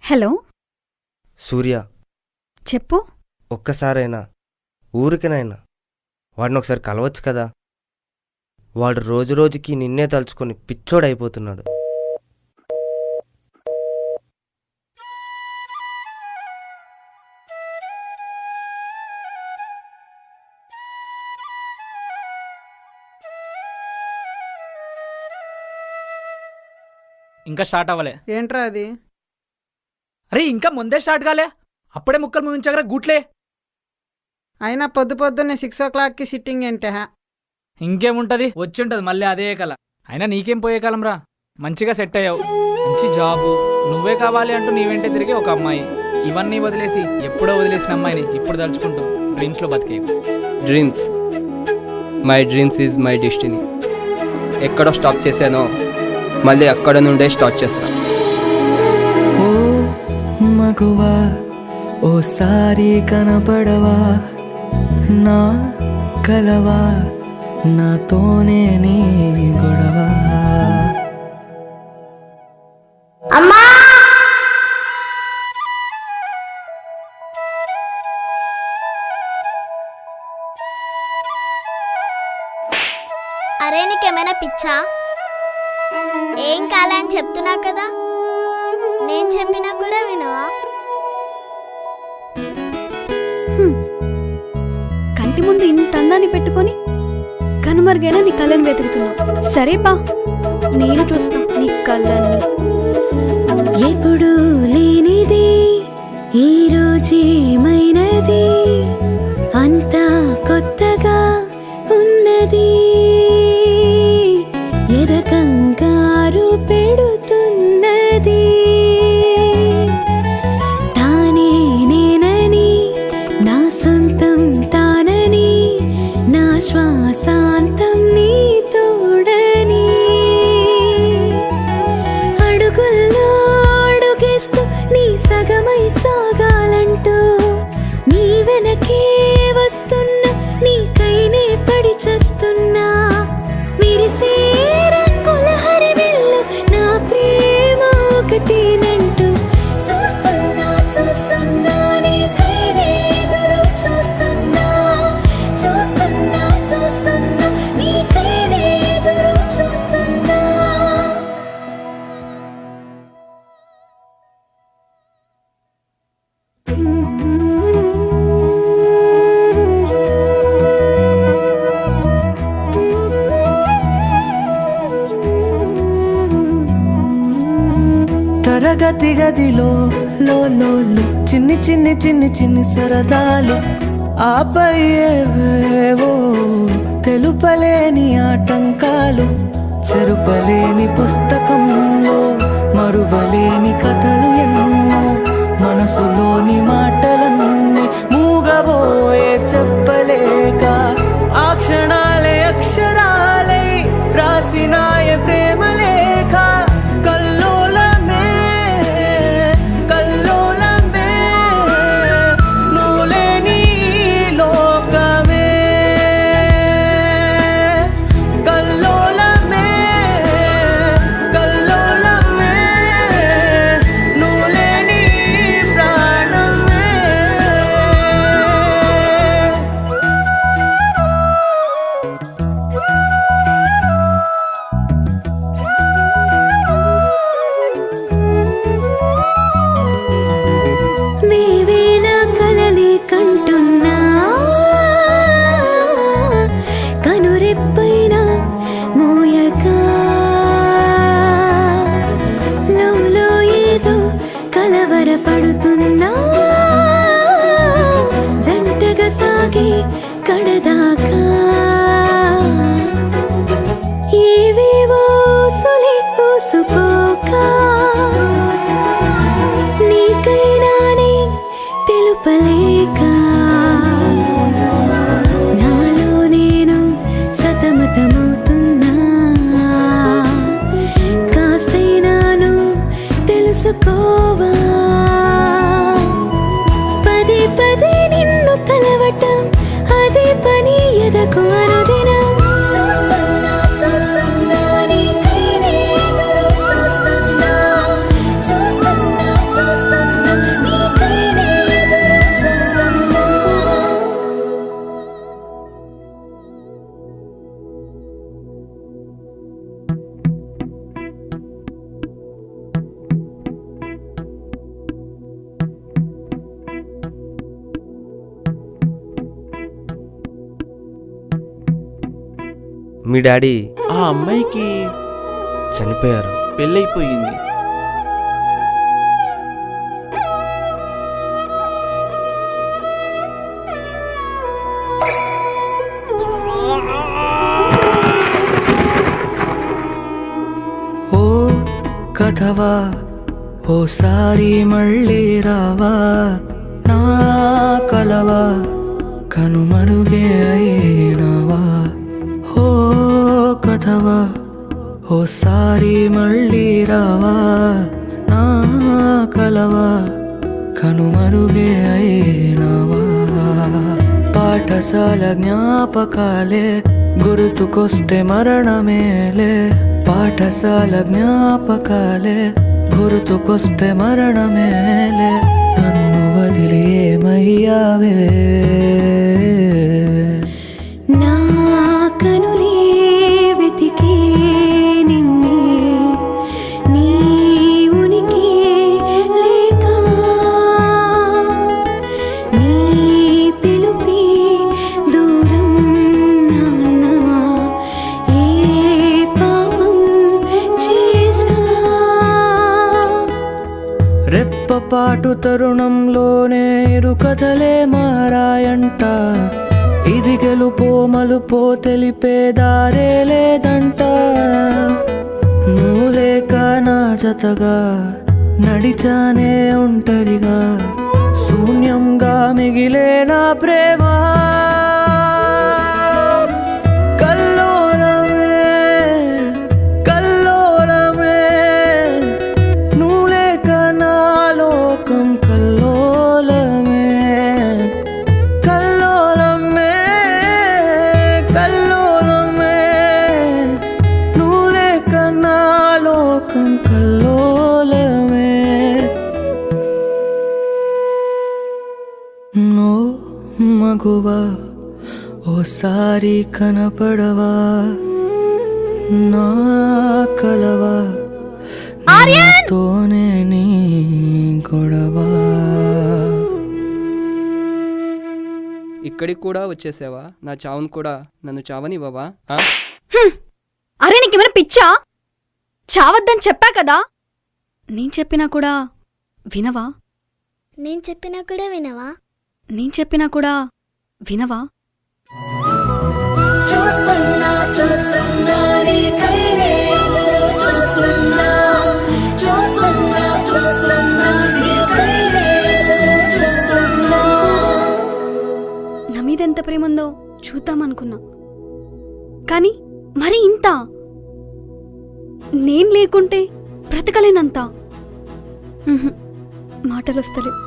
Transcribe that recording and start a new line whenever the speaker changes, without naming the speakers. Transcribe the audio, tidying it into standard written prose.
Hello
సూర్య,
చెప్పు.
ఒక్కసారైనా ఊరికనైనా వాడిని ఒకసారి కలవచ్చు కదా. వాడు రోజు రోజుకి నిన్నే తలుచుకొని పిచ్చోడైపోతున్నాడు.
ఇంకా స్టార్ట్ అవ్వలే.
ఏంట్రా అది?
అరే ఇంకా ముందే స్టార్ట్ కాలే, అప్పుడే ముక్కలు ముగించగరా గుట్లే.
అయినా పొద్దున్నే 6 o'clockకి సిట్టింగ్ ఏంటే?
ఇంకేముంటది, వచ్చి ఉంటది మళ్ళీ అదే కల. అయినా నీకేం పోయే కాలం రా, మంచిగా సెట్ అయ్యావు, మంచి జాబు, నువ్వే కావాలి అంటూ నీ వెంటే తిరిగే ఒక అమ్మాయి. ఇవన్నీ వదిలేసి ఎప్పుడో వదిలేసిన అమ్మాయిని ఇప్పుడు తలుచుకుంటూ డ్రీమ్స్లో బతికే.
Dreams, my dreams is my destiny. ఎక్కడో స్టాప్ చేశానో మళ్ళీ అక్కడ నుండే స్టార్ట్ చేస్తా.
ఓ మగువా, ఓసారి కనపడవా, నా కలవా, నాతోనే నీ గొడవ.
అమ్మా అరే నీకేమైనా పిచ్చా? ఏం కాలని చెప్తున్నా కదా, నేను చెప్పినా కూడా వినవా?
కంటి ముందు ఇంత అందాన్ని పెట్టుకొని కనుమరుగైనా నీ కళ్ళని వెతుకుతున్నావు. సరే బా, నేను చూస్తా నీ కళ్ళని.
ఎప్పుడు లేనిది ఈ రోజేమైనది, అంతా కొత్తగా ఉన్నది, ఎదకంగారు పెడుతున్నది. తానే నేనని, నా సొంతం తానని, నా శ్వాసాంతం నీ తోడని, అడుగుల్లో అడుగేస్తూ నీ సగమై సాగాలంటూ, నీ వెనకే వస్తున్నా, నీకైనే పడి చేస్తున్నా. విరిసే రంగుల హరివిల్లు నా ప్రేమ ఒకటేనంటూ, చూస్తున్నా చూస్తున్నా నీకైనే ఎదురు చూస్తున్నా, చూస్తున్నా చూస్తున్నా నీకైనే ఎదురు చూస్తున్నా. తరగతి గదిలో లో చిన్ని చిన్ని చిన్ని చిన్ని సరదాలు, ఆపై ఏవేవో తెలుపలేని ఆటంకాలు, చెరుపలేని పుస్తకంలో మరువలేని కథలు ఎన్నో, మనసులోని మాటలన్నీ మూగబోయే చెప్పలేక, ఆ క్షణాలే అక్షరాలై రాసినాయ ప్రేమ లేఖ. కల్లోలమే కల్లోలమే నువ్వులేని లోకమే, కల్లోలమే కల్లోలమే నువ్వులేని ప్రాణమే. మేవేలా కలలే కంటున్నా, కనురెప్పైనా మోయగా, లోలో ఏదో కలవరపడుతున్నా, జంటగా సాగే కడదాకా, ఏవేవో సులి పూసుకోక, నీకైనానే తెలుపలేక, నాలో నేను సతమతమవుతున్నా, కాస్తైనాను తెలుసుకోవా. పదే పదే నిన్ను కలవటం అదే పని ఎదకు అనుదినం, చూస్తున్నా చూస్తున్నా నీకైనే ఎదురు
మీ డాడీ
ఆ అమ్మాయికి
చనిపోయారు.
పెళ్ళైపోయింది.
ఓ కథవా ఓసారి మళ్ళీ రావా నా కలవా కనుమరుగే అయినావా. ఓ కథవా ఓసారి మళ్ళీ రావా నా కలవా కనుమరుగే అయినావా. పాఠశాల జ్ఞాపకాలే గుర్తుకొస్తే మరణమేలే. పాఠశాల జ్ఞాపకాలే గుర్తుకొస్తే మరణమేలే. నన్ను వదిలి ఏమయ్యావే.
నా కనులే వెతికే నిన్నే నీ ఉనికి లేక నీ పిలుపే దూరం నాన్న ఏ పాపం చేసా.
రెప్పపాటు తరుణంలోనే ఇరు కథలే మారాయంట. ఇది గెలుపో మలుపో తెలిపే దారే లేదంట. నువ్వు లేక నా జతగా నడిచానే ఒంటరిగా శూన్యంగా మిగిలే నా ప్రేమ. కల్లోలమే కల్లోలమే నువ్వు లేక నా లోకం కల్లోలమే. కల్లోలమే కల్లోలమే నువ్వు లేక నా లోకం కల్లోలమే. నో మగువా ఓసారి కనపడవా నా కలవా నాతోనే నీ గొడవ.
ఇక్కడికి కూడా వచ్చేసావా? నా చావును కూడా నన్ను చావనివ్వవా?
అరే నీకేమైనా పిచ్చా? చావద్దని చెప్పా కదా. నేను చెప్పినా కూడా వినవా?
నేను చెప్పినా కూడా వినవా?
నేను చెప్పినా కూడా వినవా?
చూస్తున్నా చూస్తున్నా నీ కైనే ఎదురు చూస్తున్నా. చూస్తున్నా చూస్తున్నా నీ కైనే ఎదురు చూస్తున్నా.
నా మీద ఎంత ప్రేమ ఉందో చూద్దామనుకున్నా, కానీ మరి ఇంత నేను లేకుంటే బ్రతకలేనంత. మాటలు వస్తలేవు.